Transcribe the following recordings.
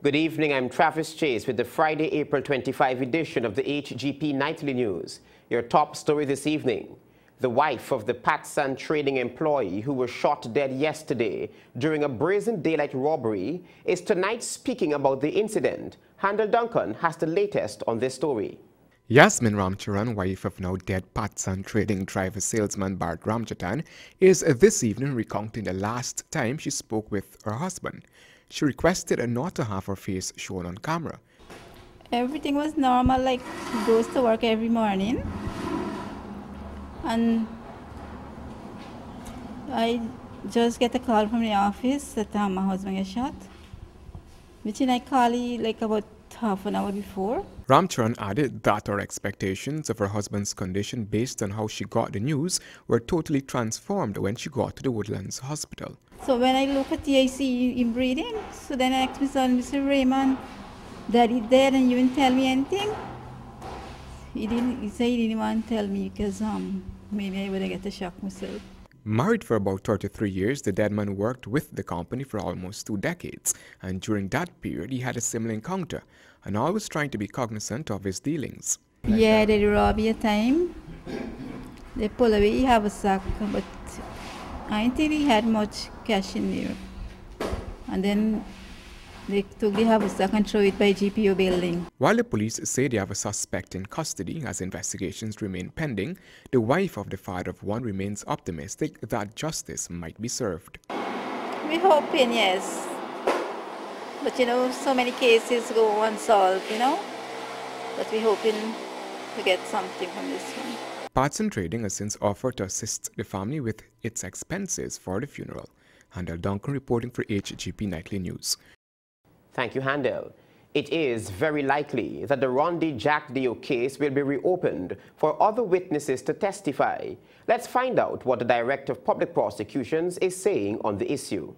Good evening, I'm Travis Chase with the Friday, April 25 edition of the HGP Nightly News. Your top story this evening. The wife of the Patsan trading employee who was shot dead yesterday during a brazen daylight robbery is tonight speaking about the incident. Handel Duncan has the latest on this story. Yasmin Ramcharan, wife of now dead Patsan trading driver salesman Bharat Ramcharan, is this evening recounting the last time she spoke with her husband. She requested not to have her face shown on camera. Everything was normal, like he goes to work every morning. And I just get a call from the office that my husband got shot, which I call like about half an hour before. Ramcharan added that her expectations of her husband's condition based on how she got the news were totally transformed when she got to the Woodlands hospital. So when I look at the I see him breathing, so then I asked my son, Mr. Raymond, Daddy dead and you didn't tell me anything? He said he didn't want to tell me because maybe I would have get a shock myself. Married for about 33 years, the dead man worked with the company for almost 2 decades, and during that period he had a similar encounter and always trying to be cognizant of his dealings. Yeah, they robbed me a time. They pull away, he have a sack, but I don't think he had much cash in there. And then they took the haversack and threw it by GPO building. While the police say they have a suspect in custody as investigations remain pending, the wife of the father of one remains optimistic that justice might be served. We're hoping, yes. But you know, so many cases go unsolved, you know. But we're hoping to get something from this one. Patsan Trading has since offered to assist the family with its expenses for the funeral. Handel Duncan reporting for HGP Nightly News. Thank you, Handel. It is very likely that the Rondi Jack Dio case will be reopened for other witnesses to testify. Let's find out what the Director of Public Prosecutions is saying on the issue.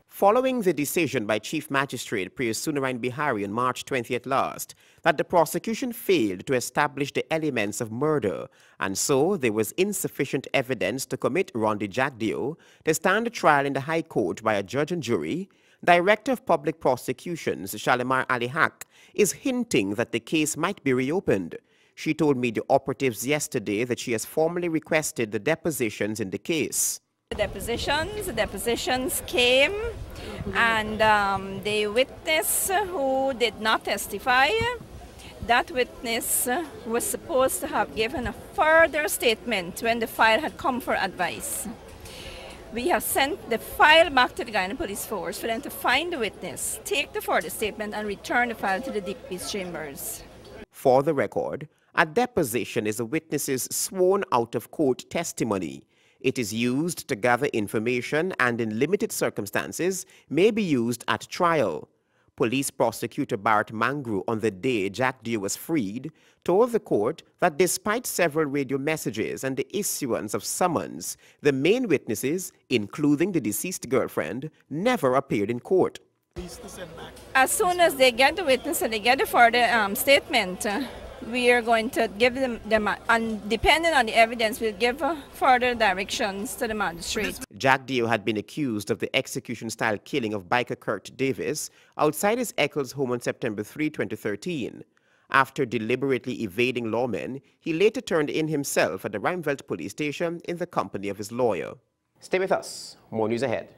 Following the decision by Chief Magistrate Priya Sunarayan Bihari on March 20th last that the prosecution failed to establish the elements of murder, and so there was insufficient evidence to commit Rondi Jack Dio to stand trial in the High Court by a judge and jury, Director of Public Prosecutions Shalimar Ali Haq is hinting that the case might be reopened. She told media operatives yesterday that she has formally requested the depositions in the case. The depositions came, and the witness who did not testify, that witness was supposed to have given a further statement when the file had come for advice. We have sent the file back to the Guyana Police Force for them to find the witness, take the further statement, and return the file to the DP's chambers. For the record, a deposition is a witness's sworn out-of-court testimony. It is used to gather information and, in limited circumstances, may be used at trial. Police prosecutor Bharat Mangru, on the day Jack Dio was freed, told the court that despite several radio messages and the issuance of summons, the main witnesses, including the deceased girlfriend, never appeared in court. As soon as they get the witness and they get the further statement, we are going to give them and depending on the evidence, we'll give further directions to the magistrate. Jack Dio had been accused of the execution-style killing of biker Kurt Davis outside his Eccles home on September 3, 2013. After deliberately evading lawmen, he later turned in himself at the Rijnveld police station in the company of his lawyer. Stay with us. More news ahead.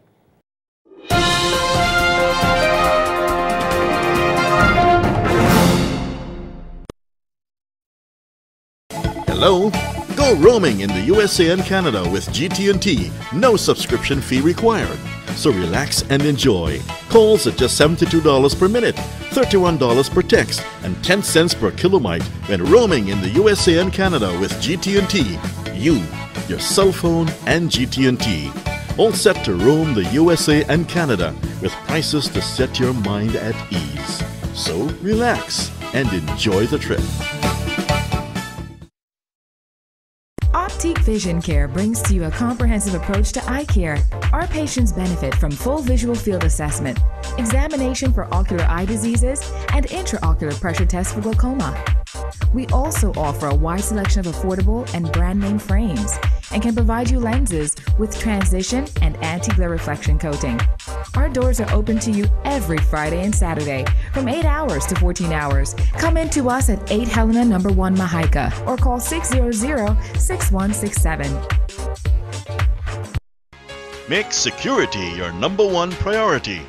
Hello? Go roaming in the USA and Canada with GT&T. No subscription fee required. So relax and enjoy. Calls at just $72 per minute, $31 per text, and 10 cents per kilobyte when roaming in the USA and Canada with GT&T. You, your cell phone, and GT&T. All set to roam the USA and Canada with prices to set your mind at ease. So relax and enjoy the trip. Optique Vision Care brings to you a comprehensive approach to eye care. Our patients benefit from full visual field assessment, examination for ocular eye diseases, and intraocular pressure tests for glaucoma. We also offer a wide selection of affordable and brand name frames and can provide you lenses with transition and anti-glare reflection coating. Our doors are open to you every Friday and Saturday from 8 hours to 14 hours. Come in to us at 8 Helena No. 1 Mahaika or call 600-6167. Make security your #1 priority.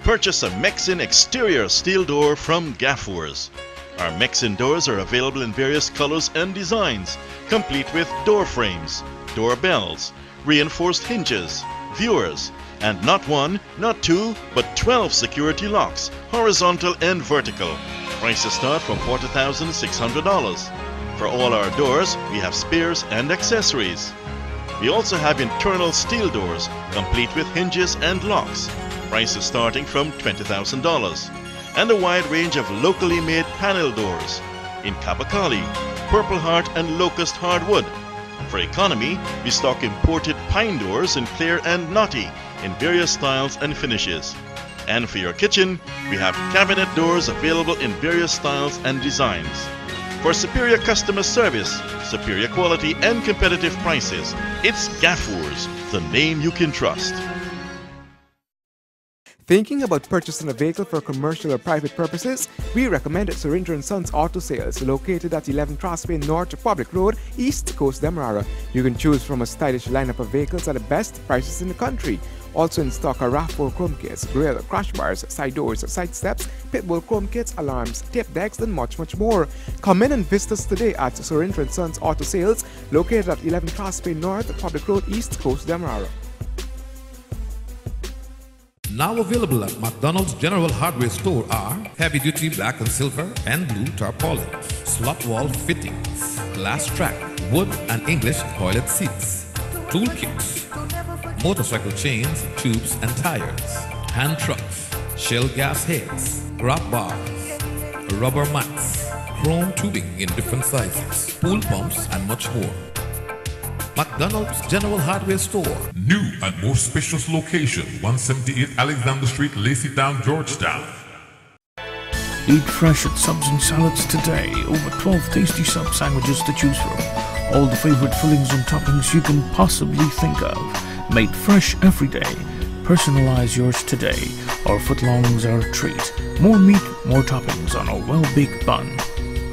Purchase a Mexin exterior steel door from Gaffurs. Our Mexin doors are available in various colors and designs, complete with door frames, doorbells, reinforced hinges, viewers, and not 1, not 2, but 12 security locks, horizontal and vertical. Prices start from $40,600. For all our doors, we have spares and accessories. We also have internal steel doors, complete with hinges and locks. Prices starting from $20,000. And a wide range of locally made panel doors in Kapakali, Purple Heart and Locust Hardwood. For economy, we stock imported pine doors in clear and knotty in various styles and finishes. And for your kitchen, we have cabinet doors available in various styles and designs. For superior customer service, superior quality and competitive prices, it's Gaffurs, the name you can trust. Thinking about purchasing a vehicle for commercial or private purposes? We recommend Surinder & Sons Auto Sales, located at 11 Crossway North Public Road, East Coast, Demerara. You can choose from a stylish lineup of vehicles at the best prices in the country. Also in stock are RAV4 chrome kits, grille, crash bars, side doors, side steps, pitbull chrome kits, alarms, tape decks, and much more. Come in and visit us today at Surinder & Sons Auto Sales, located at 11 Crossway North Public Road, East Coast, Demerara. Now available at McDonald's General Hardware Store are heavy-duty black and silver and blue tarpaulin, slot wall fittings, glass track, wood and English toilet seats, tool kits, motorcycle chains, tubes and tires, hand trucks, shell gas heads, grab bars, rubber mats, chrome tubing in different sizes, pool pumps and much more. McDonald's General Hardware Store. New and more spacious location, 178 Alexander Street, Laceytown, Georgetown. Eat fresh at Subs and Salads today. Over 12 tasty sub sandwiches to choose from. All the favorite fillings and toppings you can possibly think of. Made fresh every day. Personalize yours today. Our footlongs are a treat. More meat, more toppings on a well-baked bun.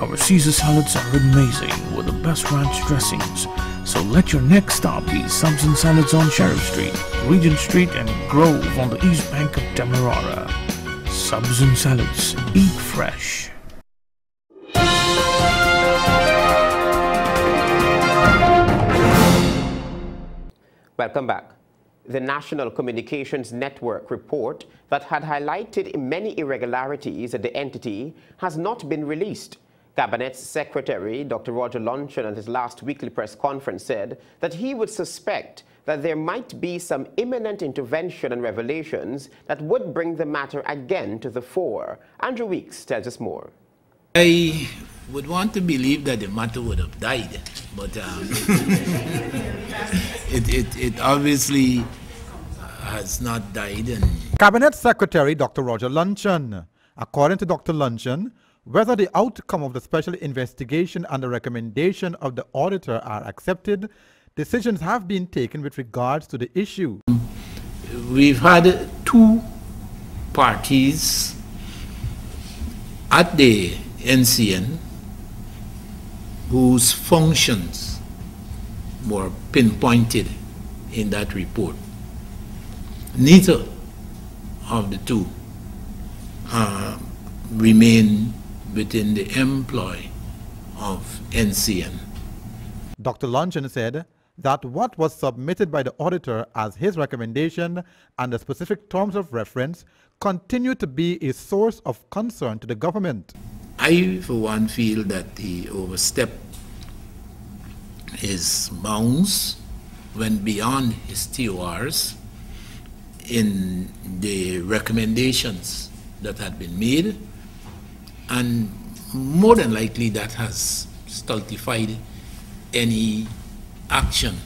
Our Caesar salads are amazing with the best ranch dressings. So let your next stop be Subs and Salads on Sheriff Street, Regent Street and Grove on the east bank of Demerara. Subs and Salads, eat fresh. Welcome back. The National Communications Network report that had highlighted many irregularities at the entity has not been released. Cabinet Secretary Dr. Roger Luncheon at his last weekly press conference said that he would suspect that there might be some imminent intervention and revelations that would bring the matter again to the fore. Andrew Weeks tells us more. I would want to believe that the matter would have died, but it obviously has not died. And Cabinet Secretary Dr. Roger Luncheon. According to Dr. Luncheon, whether the outcome of the special investigation and the recommendation of the auditor are accepted, decisions have been taken with regards to the issue. We've had two parties at the NCN whose functions were pinpointed in that report. Neither of the two remain within the employ of NCN. Dr. Luncheon said that what was submitted by the auditor as his recommendation and the specific terms of reference continue to be a source of concern to the government. I, for one, feel that he overstepped his bounds, went beyond his TORs in the recommendations that had been made, and more than likely that has stultified any action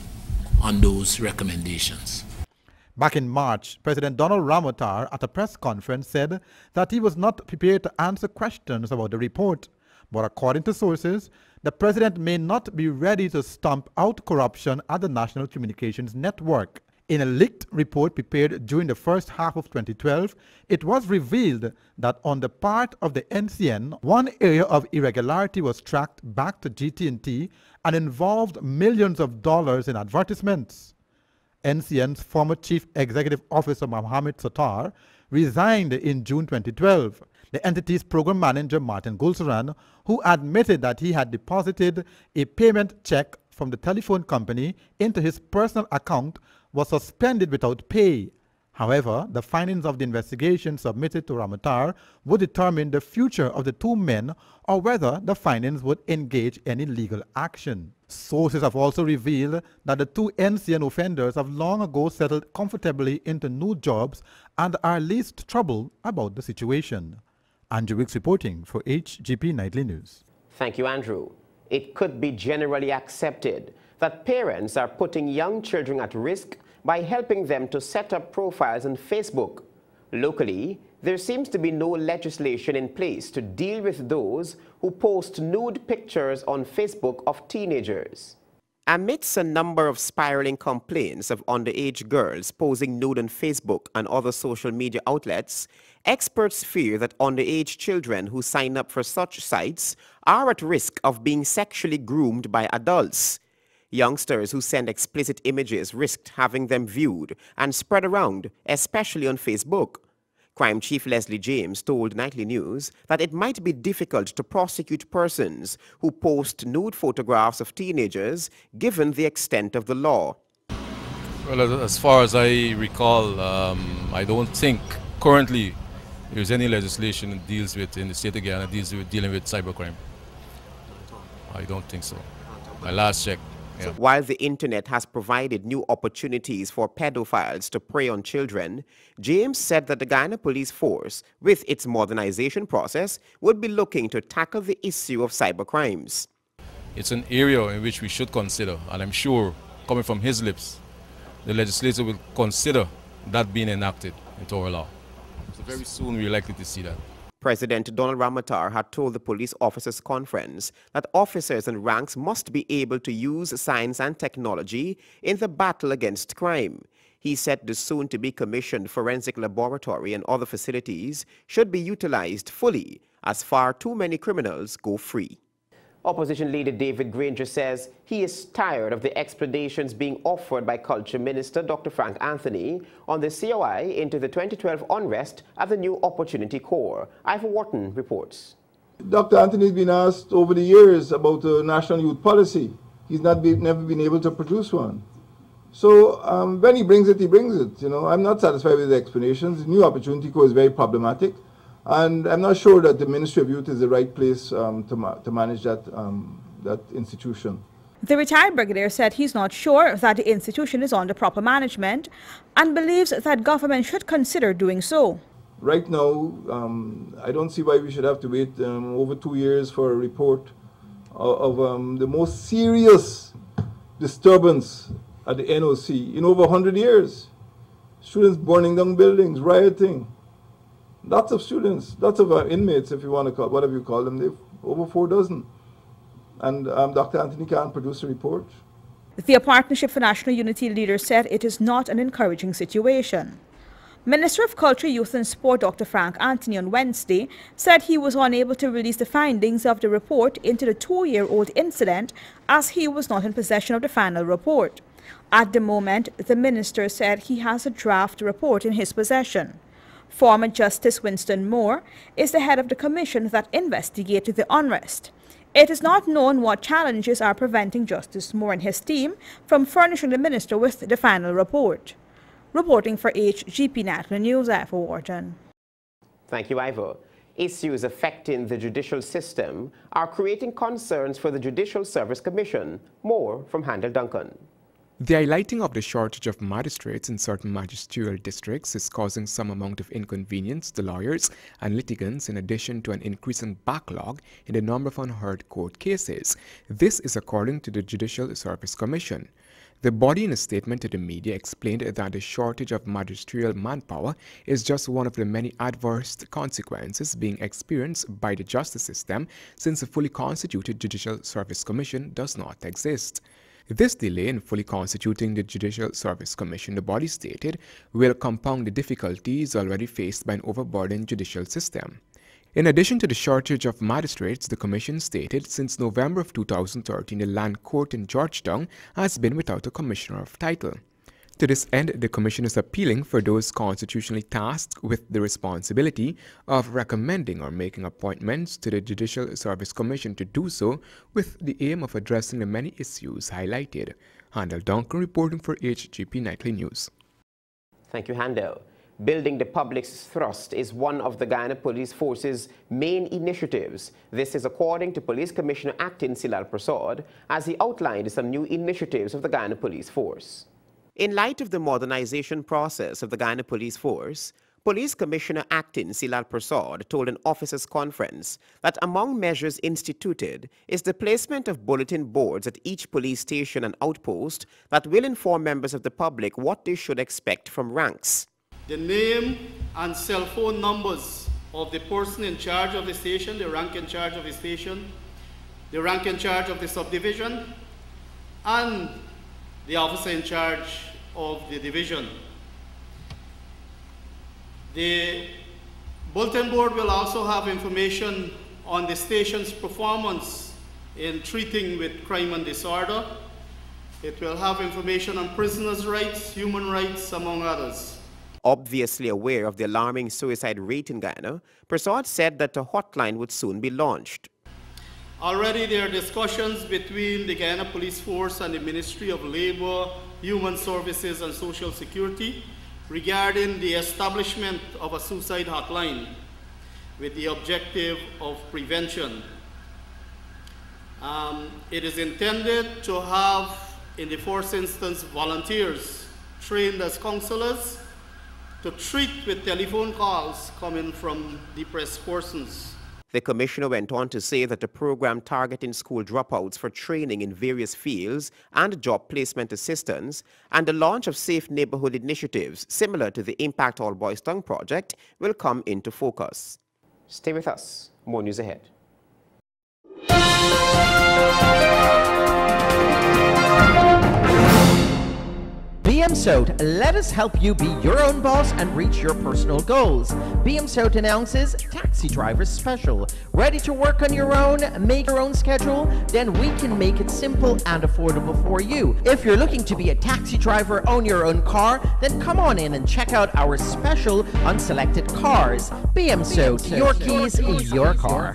on those recommendations. Back in March, President Donald Ramotar at a press conference said that he was not prepared to answer questions about the report. But according to sources, the president may not be ready to stamp out corruption at the National Communications Network. In a leaked report prepared during the first half of 2012, it was revealed that on the part of the NCN, one area of irregularity was tracked back to GT&T and involved millions of dollars in advertisements. NCN's former Chief Executive Officer Mohammed Sattar resigned in June 2012. The entity's program manager Martin Gulsaran, who admitted that he had deposited a payment check from the telephone company into his personal account, was suspended without pay. However, the findings of the investigation submitted to Ramotar would determine the future of the two men or whether the findings would engage any legal action. Sources have also revealed that the two NCN offenders have long ago settled comfortably into new jobs and are least troubled about the situation. Andrew Wicks reporting for HGP Nightly News. Thank you, Andrew. It could be generally accepted that parents are putting young children at risk by helping them to set up profiles on Facebook. Locally, there seems to be no legislation in place to deal with those who post nude pictures on Facebook of teenagers. Amidst a number of spiraling complaints of underage girls posing nude on Facebook and other social media outlets, experts fear that underage children who sign up for such sites are at risk of being sexually groomed by adults. Youngsters who send explicit images risked having them viewed and spread around, especially on Facebook. Crime Chief Leslie James told Nightly News that it might be difficult to prosecute persons who post nude photographs of teenagers given the extent of the law. Well, as far as I recall, I don't think currently there's any legislation that deals with, in the state of Guyana, dealing with cybercrime. I don't think so. My last check. Yeah. While the internet has provided new opportunities for pedophiles to prey on children, James said that the Guyana Police Force, with its modernization process, would be looking to tackle the issue of cybercrimes. It's an area in which we should consider, and I'm sure, coming from his lips, the legislature will consider that being enacted into our law. So very soon we're likely to see that. President Donald Ramotar had told the Police Officers Conference that officers and ranks must be able to use science and technology in the battle against crime. He said the soon-to-be commissioned forensic laboratory and other facilities should be utilized fully, as far too many criminals go free. Opposition leader David Granger says he is tired of the explanations being offered by Culture Minister Dr. Frank Anthony on the COI into the 2012 unrest at the New Opportunity Corps. Ivor Wharton reports. Dr. Anthony has been asked over the years about the national youth policy. He's never been able to produce one. So when he brings it, he brings it. You know, I'm not satisfied with the explanations. The New Opportunity Corps is very problematic. And I'm not sure that the Ministry of Youth is the right place to manage that institution. The retired brigadier said he's not sure that the institution is under proper management and believes that government should consider doing so. Right now, I don't see why we should have to wait over 2 years for a report of the most serious disturbance at the NOC in over 100 years. Students burning down buildings, rioting. Lots of students, lots of inmates, if you want to call, whatever you call them, they've over 4 dozen. And Dr. Anthony can't produce a report. The Partnership for National Unity leader said it is not an encouraging situation. Minister of Culture, Youth and Sport Dr. Frank Anthony on Wednesday said he was unable to release the findings of the report into the 2-year-old incident as he was not in possession of the final report. At the moment, the minister said he has a draft report in his possession. Former Justice Winston Moore is the head of the commission that investigated the unrest. It is not known what challenges are preventing Justice Moore and his team from furnishing the minister with the final report. Reporting for HGP Nightly News, Ivor Wharton. Thank you, Ivor. Issues affecting the judicial system are creating concerns for the Judicial Service Commission. More from Handel Duncan. The highlighting of the shortage of magistrates in certain magisterial districts is causing some amount of inconvenience to lawyers and litigants, in addition to an increasing backlog in the number of unheard court cases. This is according to the Judicial Service Commission. The body, in a statement to the media, explained that the shortage of magisterial manpower is just one of the many adverse consequences being experienced by the justice system since a fully constituted Judicial Service Commission does not exist. This delay in fully constituting the Judicial Service Commission, the body stated, will compound the difficulties already faced by an overburdened judicial system. In addition to the shortage of magistrates, the Commission stated since November of 2013, the Land Court in Georgetown has been without a commissioner of title. To this end, the Commission is appealing for those constitutionally tasked with the responsibility of recommending or making appointments to the Judicial Service Commission to do so with the aim of addressing the many issues highlighted. Handel Duncan reporting for HGP Nightly News. Thank you, Handel. Building the public's trust is one of the Guyana Police Force's main initiatives. This is according to Police Commissioner Acting Silal Prasad, as he outlined some new initiatives of the Guyana Police Force. In light of the modernization process of the Guyana Police Force, Police Commissioner Acting Silal Prasad told an officers' conference that among measures instituted is the placement of bulletin boards at each police station and outpost that will inform members of the public what they should expect from ranks. The name and cell phone numbers of the person in charge of the station, the rank in charge of the station, the rank in charge of the subdivision, and the officer in charge of the division. The bulletin board will also have information on the station's performance in treating with crime and disorder. It will have information on prisoners' rights, human rights, among others. Obviously aware of the alarming suicide rate in Guyana, Prasad said that a hotline would soon be launched. Already there are discussions between the Guyana Police Force and the Ministry of Labor, Human Services and Social Security regarding the establishment of a suicide hotline with the objective of prevention. It is intended to have, in the first instance, volunteers trained as counselors to treat with telephone calls coming from depressed persons. The commissioner went on to say that the program targeting school dropouts for training in various fields and job placement assistance and the launch of safe neighborhood initiatives similar to the Impact All Boys Town project will come into focus. Stay with us. More news ahead. BM South, let us help you be your own boss and reach your personal goals. BM South announces Taxi Drivers Special. Ready to work on your own, make your own schedule? Then we can make it simple and affordable for you. If you're looking to be a taxi driver, own your own car, then come on in and check out our special on selected cars. BM South, your keys, your car.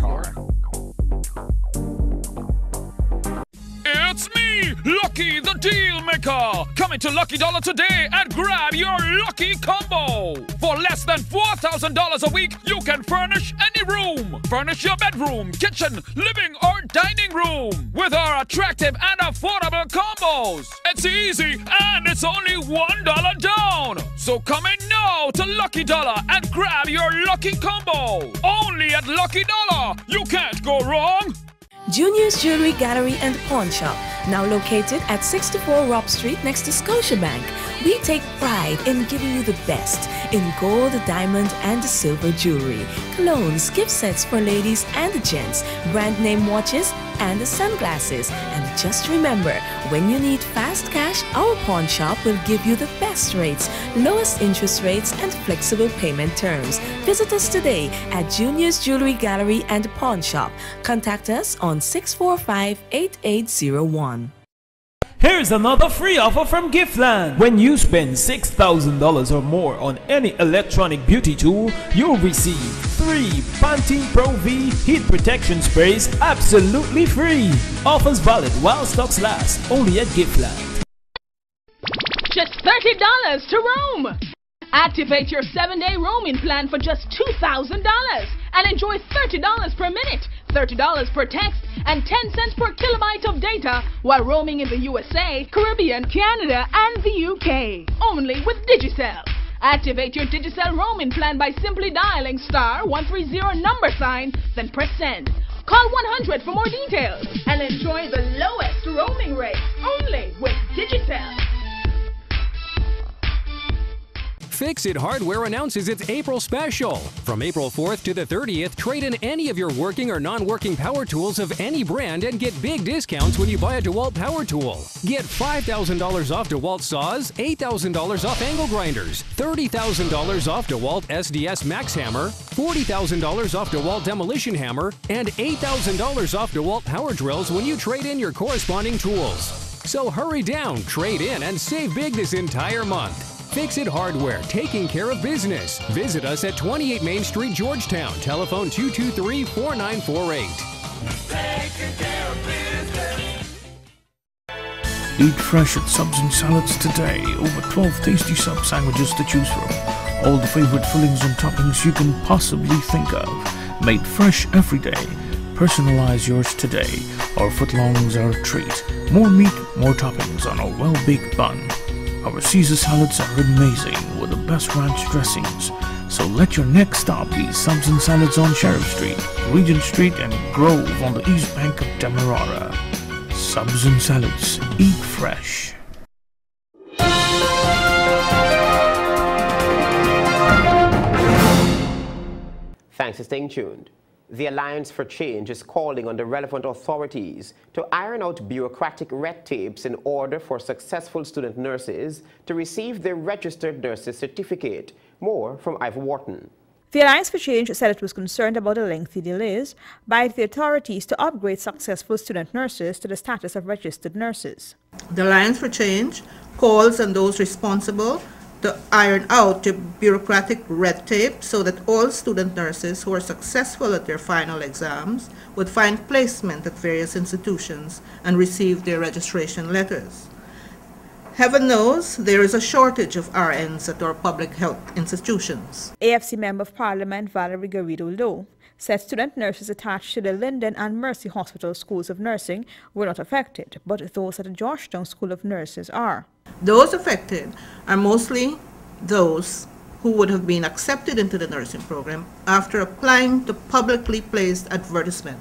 It's me, Lucky the Deal Maker, coming to Lucky Dollar today and grab your lucky combo. For less than $4,000 a week, you can furnish any room. Furnish your bedroom, kitchen, living or dining room with our attractive and affordable combos. It's easy and it's only $1 down. So come in now to Lucky Dollar and grab your lucky combo. Only at Lucky Dollar. You can't go wrong. Junior's Jewelry Gallery and Pawn Shop, now located at 64 Robb Street next to Scotiabank. We take pride in giving you the best in gold, diamond, and silver jewelry, colognes, gift sets for ladies and gents, brand name watches, and sunglasses. And just remember, when you need fast cash, our pawn shop will give you the best rates, lowest interest rates, and flexible payment terms. Visit us today at Junior's Jewelry Gallery and Pawn Shop. Contact us on 645-8801. Here's another free offer from Giftland. When you spend $6,000 or more on any electronic beauty tool, you'll receive 3 Pantene Pro V heat protection sprays absolutely free. Offers valid while stocks last, only at Giftland. Just $30 to roam. Activate your 7-day roaming plan for just $2,000 and enjoy $30 per minute, $30 per text, and 10 cents per kilobyte of data while roaming in the USA, Caribbean, Canada, and the UK. Only with Digicel. Activate your Digicel roaming plan by simply dialing *130 $, then press send. Call 100 for more details and enjoy the lowest roaming rate only with Digicel. Fix-It Hardware announces its April special. From April 4th to the 30th, trade in any of your working or non-working power tools of any brand and get big discounts when you buy a DeWalt power tool. Get $5,000 off DeWalt saws, $8,000 off angle grinders, $30,000 off DeWalt SDS Max Hammer, $40,000 off DeWalt Demolition Hammer, and $8,000 off DeWalt power drills when you trade in your corresponding tools. So hurry down, trade in, and save big this entire month. Fix-It Hardware, taking care of business. Visit us at 28 Main Street, Georgetown. Telephone 223-4948. Taking care of business. Eat fresh at Subs and Salads today. Over 12 tasty sub sandwiches to choose from. All the favorite fillings and toppings you can possibly think of. Made fresh every day. Personalize yours today. Our footlongs are a treat. More meat, more toppings on a well-baked bun. Our Caesar salads are amazing with the best ranch dressings. So let your next stop be Subs and Salads on Sheriff Street, Regent Street, and Grove on the east bank of Demerara. Subs and Salads. Eat fresh. Thanks for staying tuned. The Alliance for Change is calling on the relevant authorities to iron out bureaucratic red tapes in order for successful student nurses to receive their registered nurses certificate. More from Ivor Wharton. The Alliance for Change said it was concerned about the lengthy delays by the authorities to upgrade successful student nurses to the status of registered nurses. The Alliance for Change calls on those responsible to iron out the bureaucratic red tape so that all student nurses who are successful at their final exams would find placement at various institutions and receive their registration letters. Heaven knows there is a shortage of RNs at our public health institutions. AFC Member of Parliament Valerie Garrido-Lowe said student nurses attached to the Linden and Mercy Hospital schools of nursing were not affected, but those at the Georgetown School of Nurses are. Those affected are mostly those who would have been accepted into the nursing program after applying to publicly placed advertisement.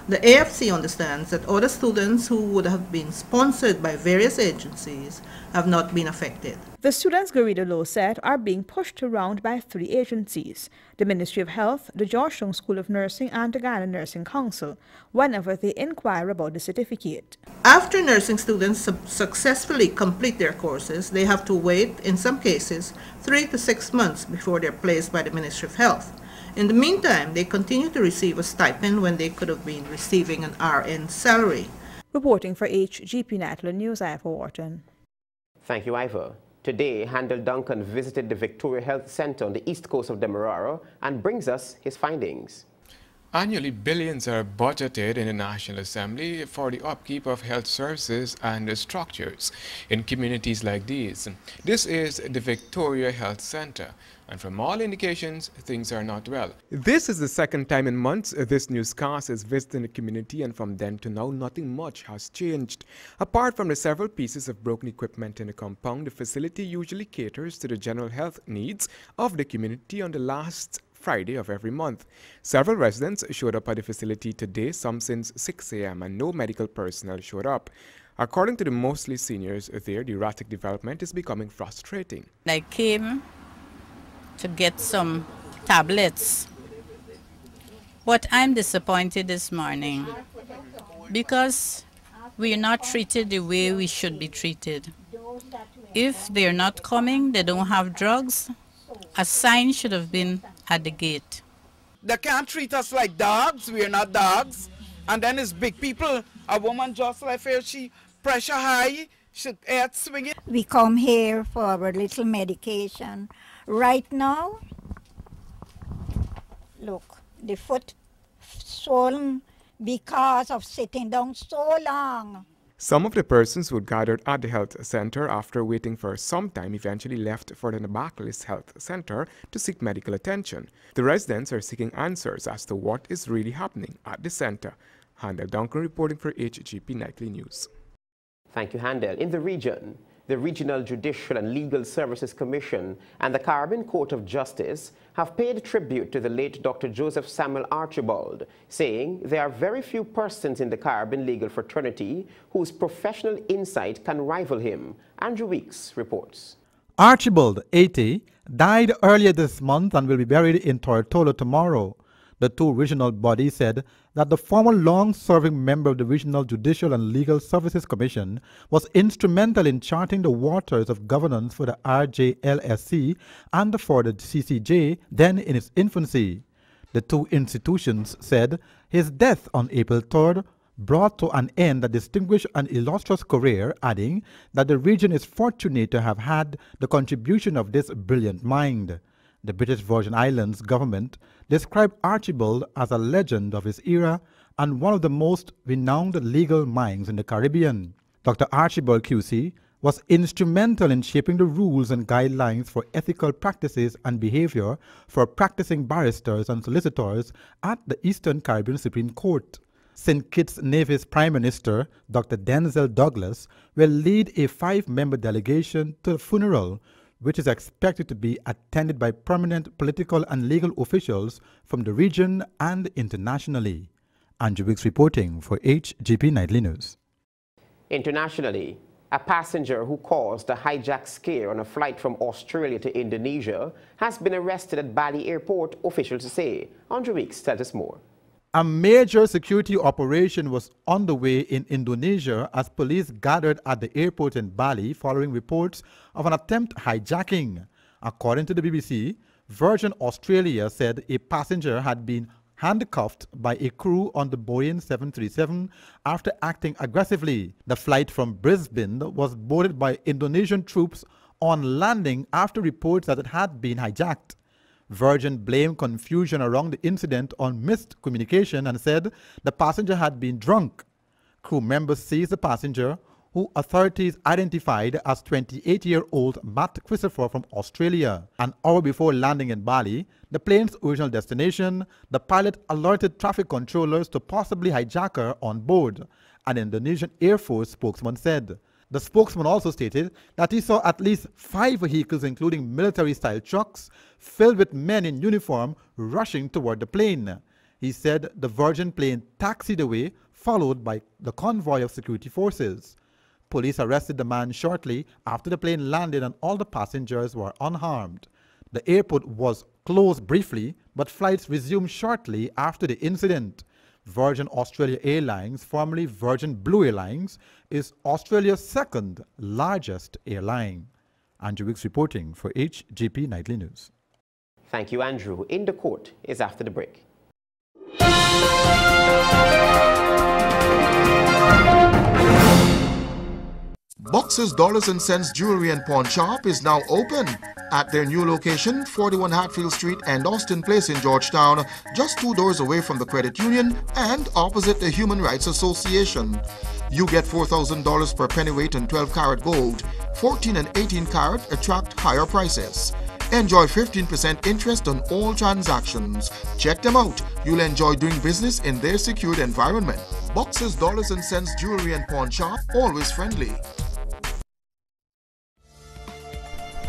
The AFC understands that other students who would have been sponsored by various agencies have not been affected. The students, Garrido-Lowe said, are being pushed around by 3 agencies: the Ministry of Health, the Georgetown School of Nursing, and the Ghana Nursing Council, whenever they inquire about the certificate. After nursing students successfully complete their courses, they have to wait, in some cases, 3 to 6 months before they're placed by the Ministry of Health. In the meantime, they continue to receive a stipend when they could have been receiving an RN salary. Reporting for HGP Nightly News, Ivor Wharton. Thank you, Ivor. Today, Handel Duncan visited the Victoria Health Centre on the east coast of Demerara and brings us his findings. Annually, billions are budgeted in the National Assembly for the upkeep of health services and structures in communities like these. This is the Victoria Health Centre, and from all indications, things are not well. This is the second time in months this newscast is visiting the community, and from then to now, nothing much has changed. Apart from the several pieces of broken equipment in the compound, the facility usually caters to the general health needs of the community on the last Friday of every month. Several residents showed up at the facility today, some since 6 a.m., and no medical personnel showed up. According to the mostly seniors there, the erratic development is becoming frustrating. I came to get some tablets, but I'm disappointed this morning because we're not treated the way we should be treated. If they're not coming, they don't have drugs, a sign should have been at the gate. They can't treat us like dogs. We are not dogs. And then it's big people. A woman just left here, she pressure high, she head swinging. We come here for our little medication. Right now, look, the foot swollen because of sitting down so long. Some of the persons who gathered at the health center after waiting for some time eventually left for the Nabaklis Health Center to seek medical attention. The residents are seeking answers as to what is really happening at the center. Handel Duncan reporting for HGP Nightly News. Thank you, Handel. In the region, the Regional Judicial and Legal Services Commission and the Caribbean Court of Justice have paid tribute to the late Dr. Joseph Samuel Archibald, saying there are very few persons in the Caribbean legal fraternity whose professional insight can rival him. Andrew Weeks reports. Archibald, 80, died earlier this month and will be buried in Tortola tomorrow. The two regional bodies said that the former long-serving member of the Regional Judicial and Legal Services Commission was instrumental in charting the waters of governance for the RJLSC and for the CCJ, then in its infancy. The two institutions said his death on April 3rd brought to an end a distinguished and illustrious career, adding that the region is fortunate to have had the contribution of this brilliant mind. The British Virgin Islands government described Archibald as a legend of his era and one of the most renowned legal minds in the Caribbean. Dr. Archibald QC was instrumental in shaping the rules and guidelines for ethical practices and behavior for practicing barristers and solicitors at the Eastern Caribbean Supreme Court. St. Kitts Nevis Prime Minister Dr. Denzel Douglas will lead a 5-member delegation to the funeral, which is expected to be attended by prominent political and legal officials from the region and internationally. Andrew Wicks reporting for HGP Nightly News. Internationally, a passenger who caused a hijack scare on a flight from Australia to Indonesia has been arrested at Bali Airport, officials say. Andrew Wicks tells us more. A major security operation was underway in Indonesia as police gathered at the airport in Bali following reports of an attempt hijacking. According to the BBC, Virgin Australia said a passenger had been handcuffed by a crew on the Boeing 737 after acting aggressively. The flight from Brisbane was boarded by Indonesian troops on landing after reports that it had been hijacked. Virgin blamed confusion around the incident on missed communication and said the passenger had been drunk. Crew members seized the passenger, who authorities identified as 28-year-old Matt Christopher from Australia. An hour before landing in Bali, the plane's original destination, the pilot alerted traffic controllers to possibly hijacker on board, an Indonesian Air Force spokesman said. The spokesman also stated that he saw at least 5 vehicles, including military-style trucks, filled with men in uniform rushing toward the plane. He said the Virgin plane taxied away, followed by the convoy of security forces. Police arrested the man shortly after the plane landed and all the passengers were unharmed. The airport was closed briefly, but flights resumed shortly after the incident. Virgin Australia Airlines, formerly Virgin Blue Airlines, is Australia's second largest airline. Andrew Wicks reporting for HGP Nightly News. Thank you, Andrew. In the Court is after the break. Boxes Dollars and Cents Jewelry and Pawn Shop is now open at their new location, 41 Hatfield Street and Austin Place in Georgetown, just 2 doors away from the credit union and opposite the Human Rights Association. You get $4,000 per pennyweight and 12-karat gold. 14 and 18 karat attract higher prices. Enjoy 15% interest on all transactions. Check them out. You'll enjoy doing business in their secured environment. Boxes Dollars and Cents Jewelry and Pawn Shop, always friendly.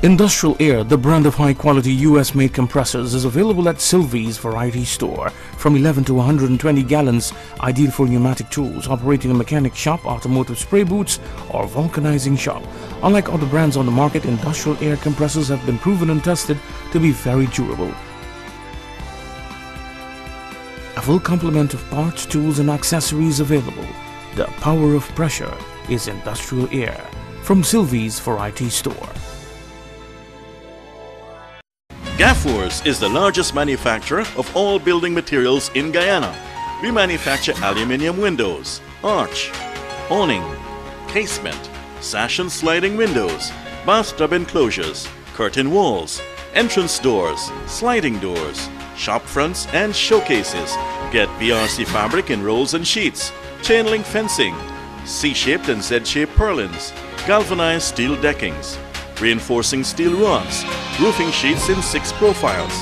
Industrial Air, the brand of high-quality US-made compressors, is available at Sylvie's Variety Store. From 11 to 120 gallons, ideal for pneumatic tools, operating a mechanic shop, automotive spray booths, or vulcanizing shop. Unlike other brands on the market, Industrial Air compressors have been proven and tested to be very durable. A full complement of parts, tools, and accessories available. The power of pressure is Industrial Air. From Sylvie's Variety Store. Gaffurs is the largest manufacturer of all building materials in Guyana. We manufacture aluminium windows, arch, awning, casement, sash and sliding windows, bathtub enclosures, curtain walls, entrance doors, sliding doors, shop fronts and showcases. Get BRC fabric in rolls and sheets, chain link fencing, C-shaped and Z-shaped purlins, galvanized steel deckings, reinforcing steel rods, roofing sheets in 6 profiles,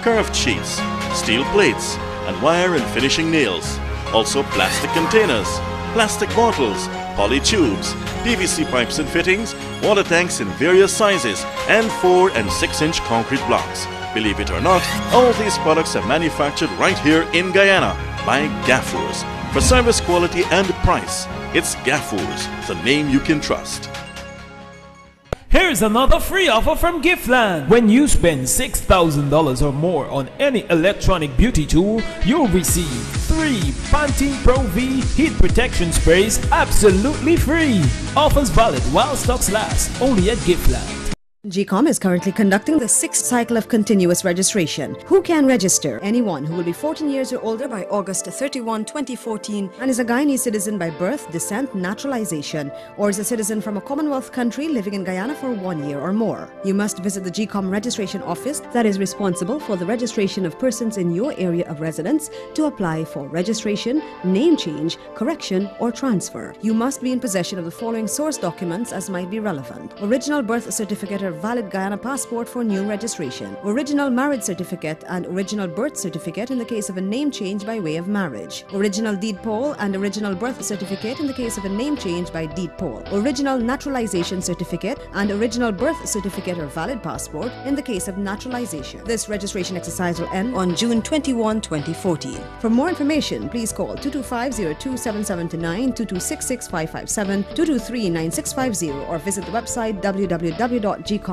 curved sheets, steel plates, and wire and finishing nails. Also plastic containers, plastic bottles, poly tubes, PVC pipes and fittings, water tanks in various sizes, and 4 and 6-inch concrete blocks. Believe it or not, all these products are manufactured right here in Guyana by Gaffurs. For service quality and price, it's Gaffurs, the name you can trust. Here's another free offer from Giftland. When you spend $6,000 or more on any electronic beauty tool, you'll receive 3 Pantene Pro V heat protection sprays absolutely free. Offers valid while stocks last, only at Giftland. GCOM is currently conducting the 6th cycle of continuous registration. Who can register? Anyone who will be 14 years or older by August 31, 2014 and is a Guyanese citizen by birth, descent, naturalization, or is a citizen from a Commonwealth country living in Guyana for 1 year or more. You must visit the GCOM registration office that is responsible for the registration of persons in your area of residence to apply for registration, name change, correction, or transfer. You must be in possession of the following source documents as might be relevant: original birth certificate or valid Guyana passport for new registration, original marriage certificate and original birth certificate in the case of a name change by way of marriage, original deed poll and original birth certificate in the case of a name change by deed poll, original naturalization certificate and original birth certificate or valid passport in the case of naturalization. This registration exercise will end on June 21, 2014. For more information, please call 225-027729, 226-6557, 223-9650 or visit the website www.gcom.org.gy.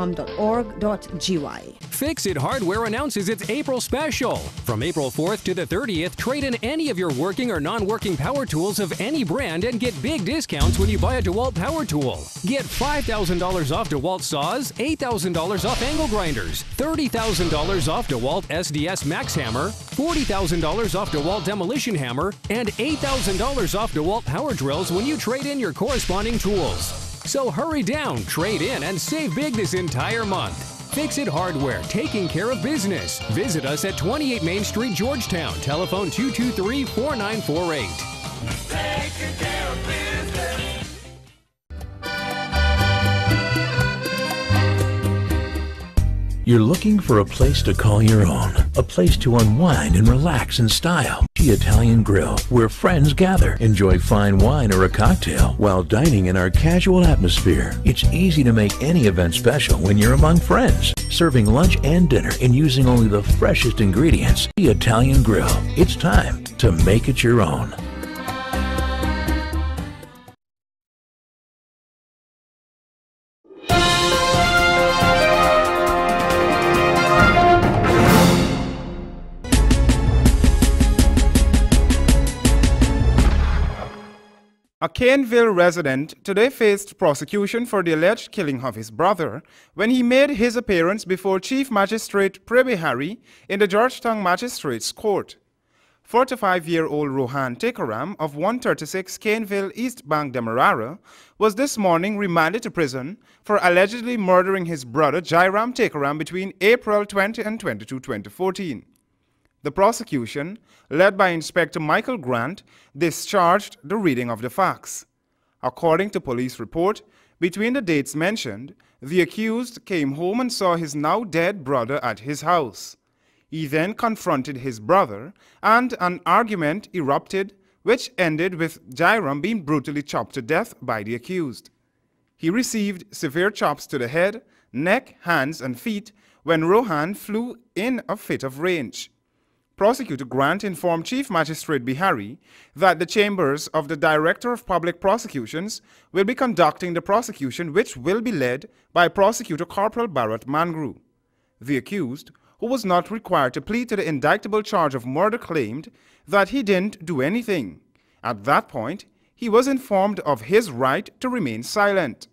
Fix-It Hardware announces its April special. From April 4th to the 30th, trade in any of your working or non-working power tools of any brand and get big discounts when you buy a DeWalt power tool. Get $5,000 off DeWalt saws, $8,000 off angle grinders, $30,000 off DeWalt SDS Max Hammer, $40,000 off DeWalt Demolition Hammer, and $8,000 off DeWalt power drills when you trade in your corresponding tools. So hurry down, trade in, and save big this entire month. Fix-It Hardware, taking care of business. Visit us at 28 Main Street, Georgetown. Telephone 223-4948. Taking care of business. You're looking for a place to call your own, a place to unwind and relax in style. The Italian Grill, where friends gather, enjoy fine wine or a cocktail while dining in our casual atmosphere. It's easy to make any event special when you're among friends, serving lunch and dinner and using only the freshest ingredients. The Italian Grill. It's time to make it your own. A Caneville resident today faced prosecution for the alleged killing of his brother when he made his appearance before Chief Magistrate Prebe Harry in the Georgetown Magistrates Court. 45-year-old Rohan Tekaram of 136 Caneville East Bank Demerara was this morning remanded to prison for allegedly murdering his brother Jairam Tekaram between April 20 and 22, 2014. The prosecution, led by Inspector Michael Grant, discharged the reading of the facts. According to police report, between the dates mentioned, the accused came home and saw his now dead brother at his house. He then confronted his brother and an argument erupted which ended with Jairam being brutally chopped to death by the accused. He received severe chops to the head, neck, hands and feet when Rohan flew in a fit of rage. Prosecutor Grant informed Chief Magistrate Bihari that the chambers of the Director of Public Prosecutions will be conducting the prosecution, which will be led by Prosecutor Corporal Bharat Mangru. The accused, who was not required to plead to the indictable charge of murder, claimed that he didn't do anything. At that point, he was informed of his right to remain silent.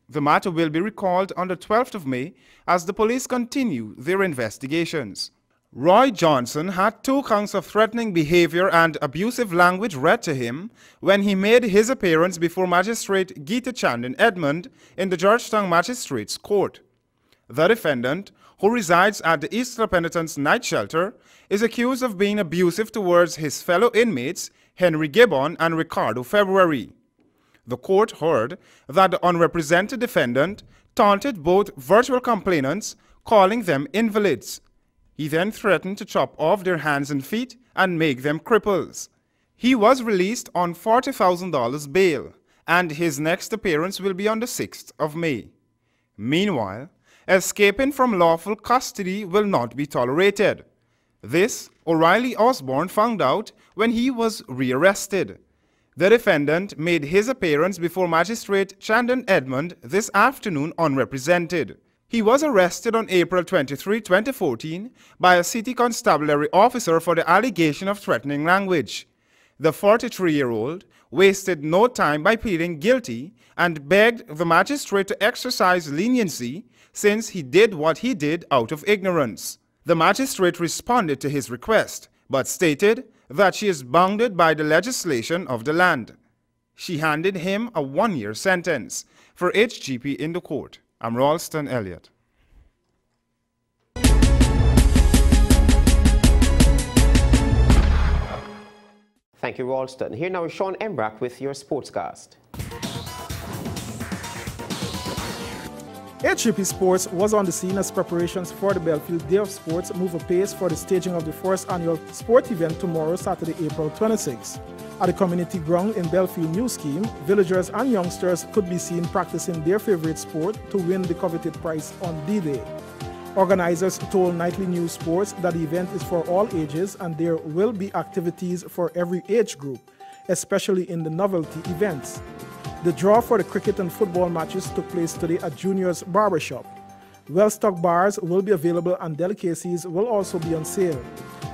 The matter will be recalled on the 12th of May as the police continue their investigations. Roy Johnson had 2 counts of threatening behavior and abusive language read to him when he made his appearance before Magistrate Geeta Chandan Edmund in the Georgetown Magistrates Court. The defendant, who resides at the East Penitence Night Shelter, is accused of being abusive towards his fellow inmates Henry Gibbon and Ricardo February. The court heard that the unrepresented defendant taunted both virtual complainants, calling them invalids. He then threatened to chop off their hands and feet and make them cripples. He was released on $40,000 bail, and his next appearance will be on the 6th of May. Meanwhile, escaping from lawful custody will not be tolerated. This, O'Reilly Osborne found out when he was rearrested. The defendant made his appearance before Magistrate Chandon Edmund this afternoon unrepresented. He was arrested on April 23, 2014 by a city constabulary officer for the allegation of threatening language. The 43-year-old wasted no time by pleading guilty and begged the magistrate to exercise leniency since he did what he did out of ignorance. The magistrate responded to his request, but stated that she is bounded by the legislation of the land. She handed him a 1-year sentence. For HGP in the court, I'm Ralston Elliott. Thank you, Ralston. Here now is Sean Embrack with your Sportscast. HGP Sports was on the scene as preparations for the Belfield Day of Sports move apace for the staging of the first annual sport event tomorrow, Saturday, April 26. At the community ground in Belfield New Scheme, villagers and youngsters could be seen practicing their favorite sport to win the coveted prize on D-Day. Organizers told Nightly News Sports that the event is for all ages and there will be activities for every age group, especially in the novelty events. The draw for the cricket and football matches took place today at Junior's Barbershop. Well-stocked bars will be available and delicacies will also be on sale.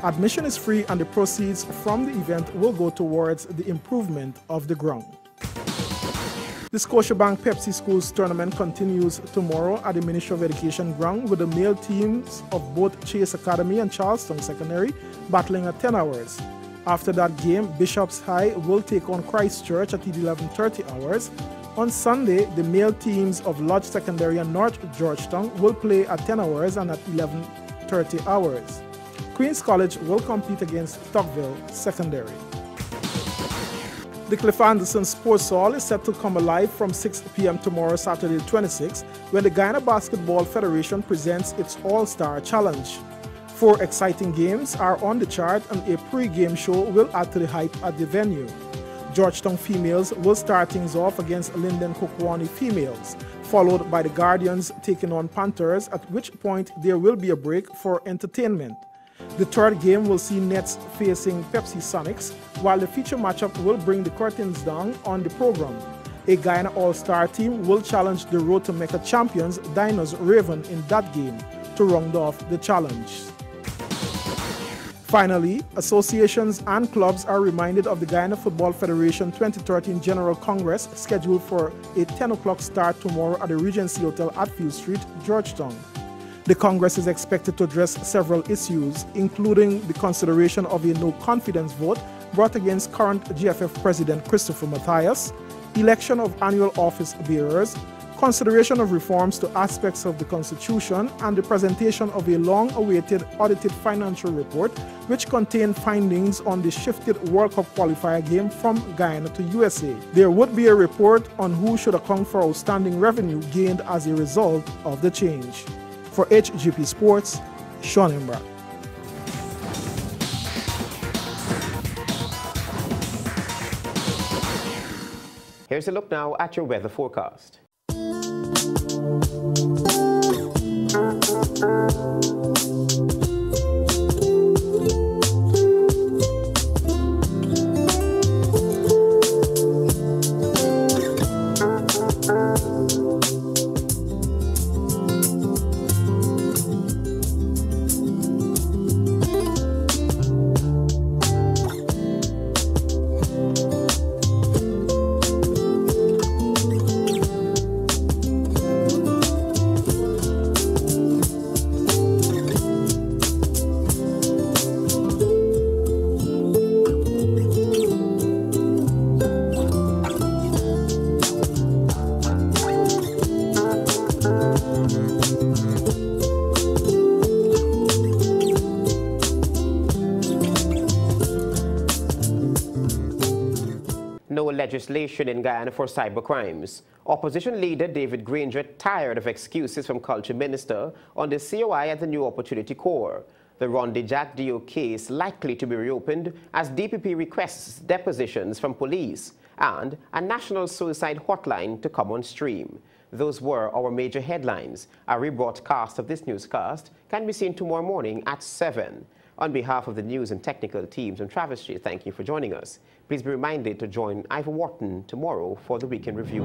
Admission is free and the proceeds from the event will go towards the improvement of the ground. The Scotiabank Pepsi Schools tournament continues tomorrow at the Ministry of Education ground with the male teams of both Chase Academy and Charlestown Secondary battling at 10 hours. After that game, Bishops High will take on Christ Church at 11:30 hours. On Sunday, the male teams of Lodge Secondary and North Georgetown will play at 10 hours and at 11:30 hours. Queen's College will compete against Stockville Secondary. The Cliff Anderson Sports Hall is set to come alive from 6 p.m. tomorrow, Saturday 26, when the Guyana Basketball Federation presents its All-Star Challenge. 4 exciting games are on the chart and a pre-game show will add to the hype at the venue. Georgetown females will start things off against Linden Kokwani females, followed by the Guardians taking on Panthers, at which point there will be a break for entertainment. The third game will see Nets facing Pepsi Sonics, while the feature matchup will bring the curtains down on the program. A Guyana All-Star team will challenge the Road to Mecca champions Dinos Raven in that game to round off the challenge. Finally, associations and clubs are reminded of the Guyana Football Federation 2013 General Congress scheduled for a 10 o'clock start tomorrow at the Regency Hotel at Field Street, Georgetown. The Congress is expected to address several issues, including the consideration of a no-confidence vote brought against current GFF President Christopher Matthias, election of annual office bearers, consideration of reforms to aspects of the Constitution, and the presentation of a long-awaited audited financial report which contained findings on the shifted World Cup qualifier game from Guyana to USA. There would be a report on who should account for outstanding revenue gained as a result of the change. For HGP Sports, Sean Embrack. Here's a look now at your weather forecast. No legislation in Guyana for cybercrimes. Opposition leader David Granger tired of excuses from Culture Minister on the COI at the New Opportunity Corps. The Ronde Jack Dio case likely to be reopened as DPP requests depositions from police and a national suicide hotline to come on stream. Those were our major headlines. A rebroadcast of this newscast can be seen tomorrow morning at 7. On behalf of the news and technical teams on Travis Street, thank you for joining us. Please be reminded to join Ivor Wharton tomorrow for the Weekend Review.